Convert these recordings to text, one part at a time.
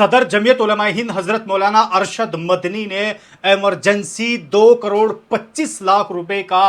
सदर जमीयत उलमा हिंद हजरत मौलाना अरशद मदनी ने इमरजेंसी 2 करोड़ 25 लाख रुपए का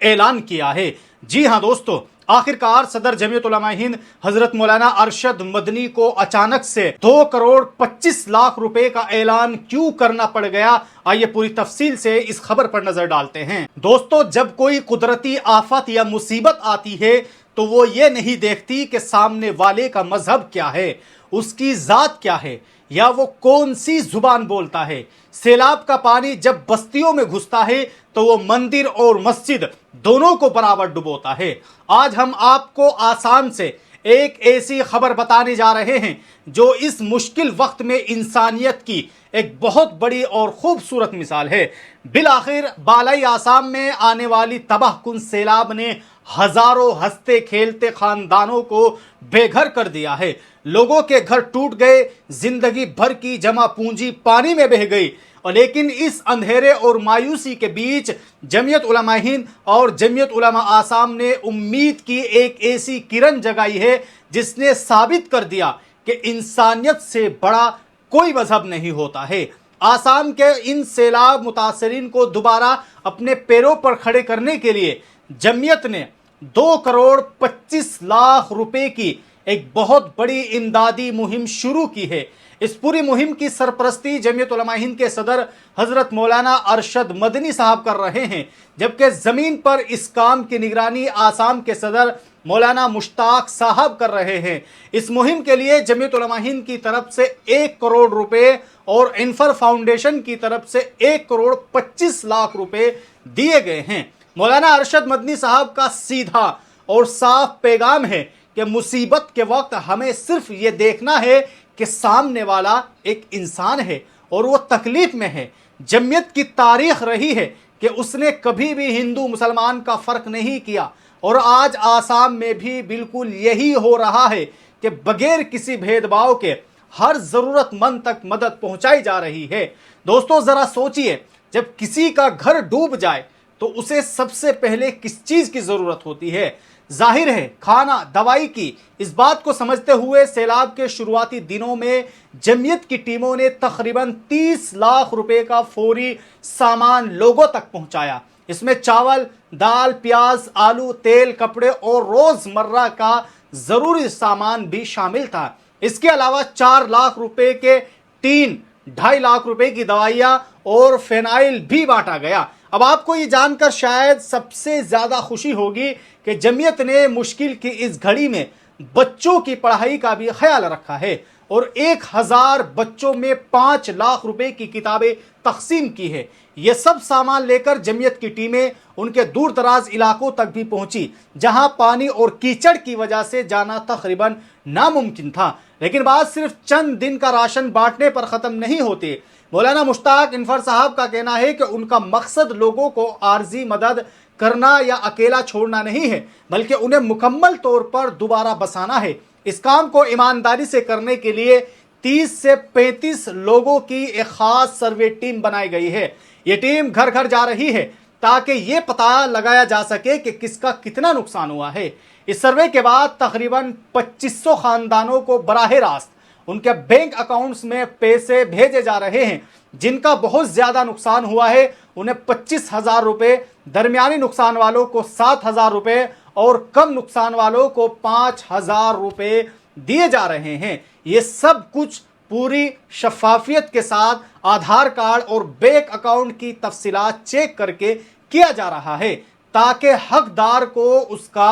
ऐलान किया है। जी हां दोस्तों, आखिरकार सदर जमीयत उलमा हिंद हजरत मौलाना अरशद मदनी को अचानक से 2 करोड़ 25 लाख रुपए का ऐलान क्यों करना पड़ गया, आइए पूरी तफसील से इस खबर पर नजर डालते हैं। दोस्तों, जब कोई कुदरती आफत या मुसीबत आती है तो वो ये नहीं देखती कि सामने वाले का मजहब क्या है, उसकी जात क्या है, या वो कौन सी जुबान बोलता है। सैलाब का पानी जब बस्तियों में घुसता है तो वो मंदिर और मस्जिद दोनों को बराबर डुबोता है। आज हम आपको आसाम से एक ऐसी खबर बताने जा रहे हैं जो इस मुश्किल वक्त में इंसानियत की एक बहुत बड़ी और खूबसूरत मिसाल है। बिलाखिर बालाई आसाम में आने वाली तबाहकुन सैलाब ने हजारों हंसते खेलते खानदानों को बेघर कर दिया है। लोगों के घर टूट गए, जिंदगी भर की जमा पूंजी पानी में बह गई। और लेकिन इस अंधेरे और मायूसी के बीच जमीयत उलमा हिंद और जमीयत उलमा आसाम ने उम्मीद की एक ऐसी किरण जगाई है जिसने साबित कर दिया कि इंसानियत से बड़ा कोई मजहब नहीं होता है। आसाम के इन सैलाब मुतासरीन को दोबारा अपने पैरों पर खड़े करने के लिए जमीयत ने 2 करोड़ 25 लाख रुपए की एक बहुत बड़ी इमदादी मुहिम शुरू की है। इस पूरी मुहिम की सरपरस्ती जमीयत उलमा हिंद के सदर हजरत मौलाना अरशद मदनी साहब कर रहे हैं, जबकि जमीन पर इस काम की निगरानी आसाम के सदर मौलाना मुश्ताक साहब कर रहे हैं। इस मुहिम के लिए जमीयत उलमा हिंद की तरफ से 1 करोड़ रुपए और इन्फर फाउंडेशन की तरफ से 1 करोड़ 25 लाख रुपए दिए गए हैं। मौलाना अरशद मदनी साहब का सीधा और साफ पैगाम है कि मुसीबत के वक्त हमें सिर्फ ये देखना है कि सामने वाला एक इंसान है और वो तकलीफ में है। जमीयत की तारीख रही है कि उसने कभी भी हिंदू मुसलमान का फर्क नहीं किया, और आज आसाम में भी बिल्कुल यही हो रहा है कि बगैर किसी भेदभाव के हर जरूरतमंद तक मदद पहुंचाई जा रही है। दोस्तों, जरा सोचिए, जब किसी का घर डूब जाए तो उसे सबसे पहले किस चीज की जरूरत होती है? जाहिर है खाना, दवाई की। इस बात को समझते हुए सैलाब के शुरुआती दिनों में जमीयत की टीमों ने तकरीबन 30 लाख रुपए का फौरी सामान लोगों तक पहुंचाया। इसमें चावल, दाल, प्याज, आलू, तेल, कपड़े और रोजमर्रा का जरूरी सामान भी शामिल था। इसके अलावा 4 लाख रुपए के टीन, 2.5 लाख रुपए की दवाइयां और फिनाइल भी बांटा गया। अब आपको ये जानकर शायद सबसे ज्यादा खुशी होगी कि जमीयत ने मुश्किल की इस घड़ी में बच्चों की पढ़ाई का भी ख्याल रखा है और 1000 बच्चों में 5 लाख रुपए की किताबें तकसीम की है। यह सब सामान लेकर जमीयत की टीमें उनके दूर दराज इलाकों तक भी पहुंची, जहां पानी और कीचड़ की वजह से जाना तकरीबन नामुमकिन था। लेकिन बात सिर्फ चंद दिन का राशन बांटने पर खत्म नहीं होती। मौलाना मुश्ताक इन्फर साहब का कहना है कि उनका मकसद लोगों को आर्जी मदद करना या अकेला छोड़ना नहीं है, बल्कि उन्हें मुकम्मल तौर पर दोबारा बसाना है। इस काम को ईमानदारी से करने के लिए 30 से 35 लोगों की एक खास सर्वे टीम बनाई गई है। ये टीम घर घर जा रही है ताकि ये पता लगाया जा सके कि किसका कितना नुकसान हुआ है। इस सर्वे के बाद तकरीबन 2500 खानदानों को बराह रास्त उनके बैंक अकाउंट्स में पैसे भेजे जा रहे हैं। जिनका बहुत ज्यादा नुकसान हुआ है उन्हें 25,000 रुपए, दरमियानी नुकसान वालों को 7,000 रुपए और कम नुकसान वालों को 5,000 रुपए दिए जा रहे हैं। ये सब कुछ पूरी शफाफियत के साथ आधार कार्ड और बैंक अकाउंट की तफसीलात चेक करके किया जा रहा है ताकि हकदार को उसका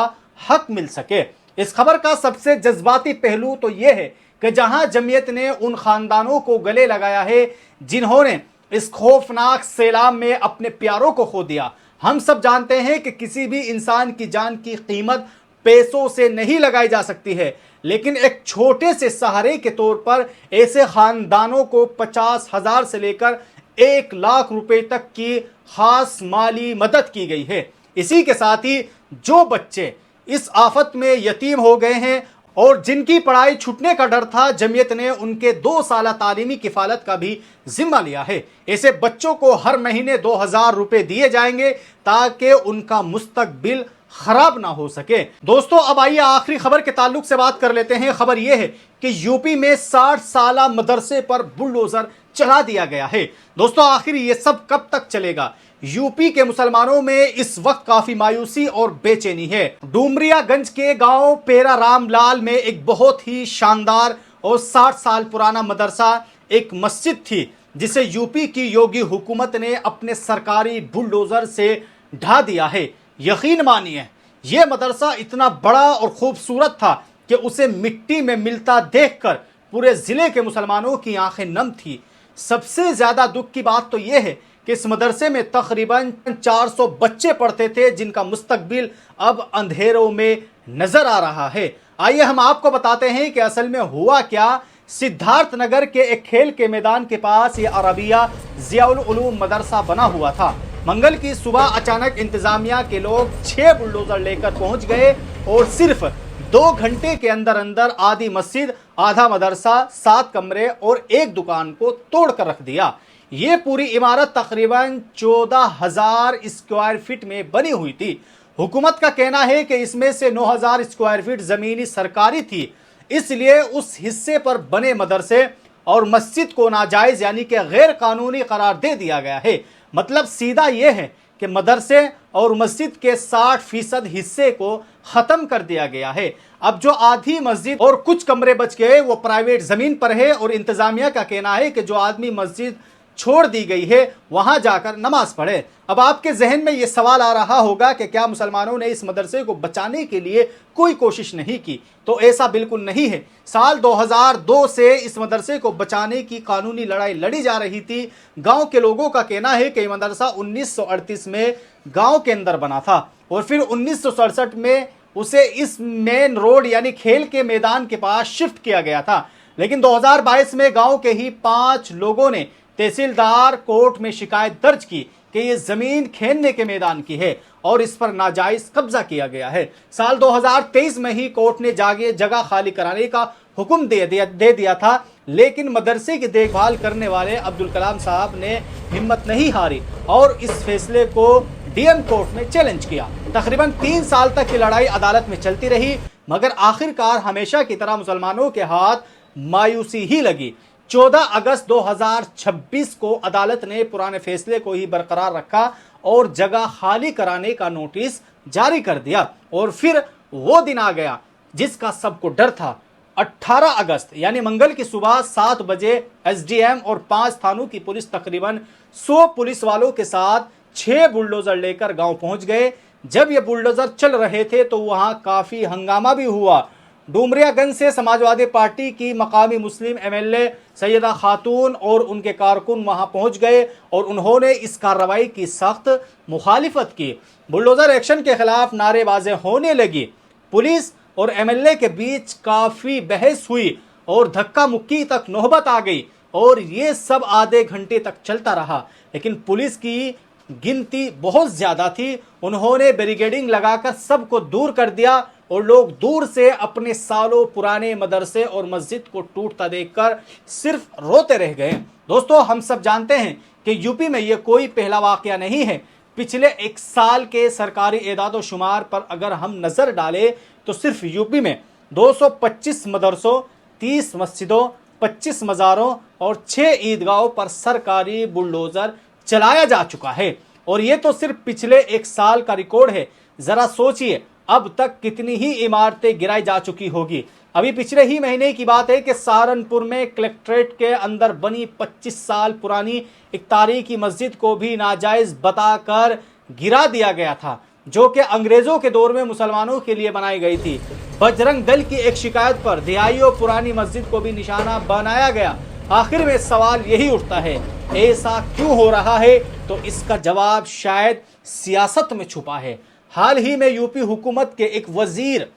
हक मिल सके। इस खबर का सबसे जज्बाती पहलू तो यह है कि जहां जमीयत ने उन खानदानों को गले लगाया है जिन्होंने इस खौफनाक सैलाब में अपने प्यारों को खो दिया। हम सब जानते हैं कि किसी भी इंसान की जान की कीमत पैसों से नहीं लगाई जा सकती है, लेकिन एक छोटे से सहारे के तौर पर ऐसे खानदानों को 50,000 से लेकर 1 लाख रुपए तक की खास माली मदद की गई है। इसी के साथ ही जो बच्चे इस आफत में यतीम हो गए हैं और जिनकी पढ़ाई छूटने का डर था, जमीयत ने उनके 2 साला तालीमी किफालत का भी जिम्मा लिया है। ऐसे बच्चों को हर महीने 2000 रुपए दिए जाएंगे ताकि उनका मुस्तकबिल खराब ना हो सके। दोस्तों अब आइए आखिरी खबर के ताल्लुक से बात कर लेते हैं। खबर यह है कि यूपी में 60 साला मदरसे पर बुलडोजर चला दिया गया है। दोस्तों आखिर ये सब कब तक चलेगा? यूपी के मुसलमानों में इस वक्त काफी मायूसी और बेचैनी है। डुमरियागंज के गांव पेरा रामलाल में एक बहुत ही शानदार और 60 साल पुराना मदरसा, एक मस्जिद थी जिसे यूपी की योगी हुकूमत ने अपने सरकारी बुलडोजर से ढा दिया है। यकीन मानिए यह मदरसा इतना बड़ा और खूबसूरत था कि उसे मिट्टी में मिलता देखकर पूरे जिले के मुसलमानों की आंखें नम थी। सबसे ज्यादा दुख की बात तो यह है कि इस मदरसे में तकरीबन 400 बच्चे पढ़ते थे जिनका मुस्तकबिल अब अंधेरों में नजर आ रहा है। आइए हम आपको बताते हैं कि असल में हुआ क्या। सिद्धार्थ नगर के एक खेल के मैदान के पास ये अरबिया जियाउल उलूम मदरसा बना हुआ था। मंगल की सुबह अचानक इंतजामिया के लोग 6 बुलडोजर लेकर पहुंच गए और सिर्फ 2 घंटे के अंदर अंदर आधी मस्जिद, आधा मदरसा, 7 कमरे और एक दुकान को तोड़कर रख दिया। ये पूरी इमारत तकरीबन 14,000 स्क्वायर फीट में बनी हुई थी। हुकूमत का कहना है कि इसमें से 9,000 स्क्वायर फीट जमीनी सरकारी थी, इसलिए उस हिस्से पर बने मदरसे और मस्जिद को नाजायज यानी कि गैर कानूनी करार दे दिया गया है। मतलब सीधा यह है कि मदरसे और मस्जिद के 60% हिस्से को खत्म कर दिया गया है। अब जो आधी मस्जिद और कुछ कमरे बच गए वो प्राइवेट जमीन पर है और इंतजामिया का कहना है कि जो आदमी मस्जिद छोड़ दी गई है वहां जाकर नमाज पढ़े। अब आपके जहन में यह सवाल आ रहा होगा कि क्या मुसलमानों ने इस मदरसे को बचाने के लिए कोई कोशिश नहीं की? तो ऐसा बिल्कुल नहीं है। साल 2002 से इस मदरसे को बचाने की कानूनी लड़ाई लड़ी जा रही थी। गांव के लोगों का कहना है कि मदरसा 1938 में गांव के अंदर बना था और फिर 1967 में उसे इस मेन रोड यानी खेल के मैदान के पास शिफ्ट किया गया था। लेकिन 2022 में गांव के ही 5 लोगों ने तहसीलदार कोर्ट में शिकायत दर्ज की कि ये जमीन खेलने के मैदान की है और इस पर नाजायज कब्जा किया गया है। साल 2023 में ही कोर्ट ने जगह खाली कराने का हुक्म दे दिया था, लेकिन मदरसे की देखभाल करने वाले अब्दुल कलाम साहब ने हिम्मत नहीं हारी और इस फैसले को डीएम कोर्ट में चैलेंज किया। तकरीबन 3 साल तक की लड़ाई अदालत में चलती रही, मगर आखिरकार हमेशा की तरह मुसलमानों के हाथ मायूसी ही लगी। 14 अगस्त 2026 को अदालत ने पुराने फैसले को ही बरकरार रखा और जगह खाली कराने का नोटिस जारी कर दिया। और फिर वो दिन आ गया जिसका सबको डर था। 18 अगस्त यानी मंगल की सुबह 7 बजे एसडीएम और 5 थानों की पुलिस तकरीबन 100 पुलिस वालों के साथ 6 बुलडोजर लेकर गांव पहुंच गए। जब ये बुलडोजर चल रहे थे तो वहां काफी हंगामा भी हुआ। डुमरियागंज से समाजवादी पार्टी की मकामी मुस्लिम एमएलए सैयदा खातून और उनके कारकुन वहां पहुंच गए और उन्होंने इस कार्रवाई की सख्त मुखालिफत की। बुलडोजर एक्शन के खिलाफ नारेबाजी होने लगी। पुलिस और एमएलए के बीच काफी बहस हुई और धक्का मुक्की तक नौबत आ गई और ये सब आधे घंटे तक चलता रहा। लेकिन पुलिस की गिनती बहुत ज्यादा थी। उन्होंने बैरिकेडिंग लगाकर सबको दूर कर दिया और लोग दूर से अपने सालों पुराने मदरसे और मस्जिद को टूटता देखकर सिर्फ रोते रह गए। दोस्तों हम सब जानते हैं कि यूपी में यह कोई पहला वाकया नहीं है। पिछले 1 साल के सरकारी एदाद शुमार पर अगर हम नजर डालें तो सिर्फ यूपी में 225 मदरसों, 30 मस्जिदों, 25 मज़ारों और 6 ईदगाहों पर सरकारी बुलडोजर चलाया जा चुका है। और ये तो सिर्फ पिछले 1 साल का रिकॉर्ड है। जरा सोचिए अब तक कितनी ही इमारतें गिराई जा चुकी होगी। अभी पिछले ही महीने की बात है कि सहारनपुर में कलेक्ट्रेट के अंदर बनी 25 साल पुरानी एक तारीखी मस्जिद को भी नाजायज बताकर गिरा दिया गया था, जो कि अंग्रेजों के दौर में मुसलमानों के लिए बनाई गई थी। बजरंग दल की एक शिकायत पर दिहाइयों पुरानी मस्जिद को भी निशाना बनाया गया। आखिर में सवाल यही उठता है, ऐसा क्यों हो रहा है? तो इसका जवाब शायद सियासत में छुपा है। हाल ही में यूपी हुकूमत के एक वजीर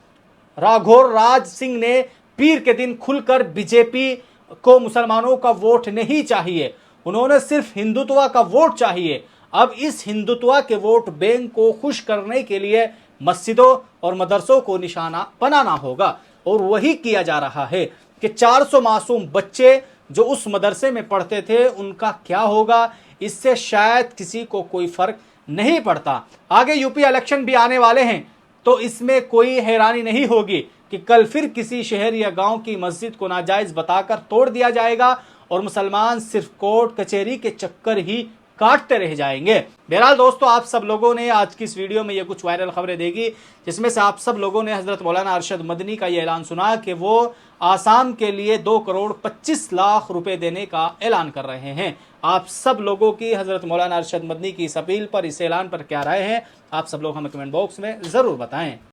राघोर राज सिंह ने पीर के दिन खुलकर बीजेपी को मुसलमानों का वोट नहीं चाहिए, उन्होंने सिर्फ हिंदुत्व का वोट चाहिए। अब इस हिंदुत्व के वोट बैंक को खुश करने के लिए मस्जिदों और मदरसों को निशाना बनाना होगा और वही किया जा रहा है कि 400 मासूम बच्चे जो उस मदरसे में पढ़ते थे उनका क्या होगा, इससे शायद किसी को कोई फर्क नहीं पड़ता। आगे यूपी इलेक्शन भी आने वाले हैं। तो इसमें कोई हैरानी नहीं होगी कि कल फिर किसी शहर या गांव की मस्जिद को नाजायज बताकर तोड़ दिया जाएगा और मुसलमान सिर्फ कोर्ट कचहरी के चक्कर ही काटते रह जाएंगे। बहरहाल दोस्तों, आप सब लोगों ने आज की इस वीडियो में ये कुछ वायरल खबरें देखी, जिसमें से आप सब लोगों ने हजरत मौलाना अरशद मदनी का ये ऐलान सुना कि वो आसाम के लिए 2 करोड़ 25 लाख रुपए देने का ऐलान कर रहे हैं। आप सब लोगों की हजरत मौलाना अरशद मदनी की इस अपील पर, इस ऐलान पर क्या राय है, आप सब लोग हमें कमेंट बॉक्स में जरूर बताएं।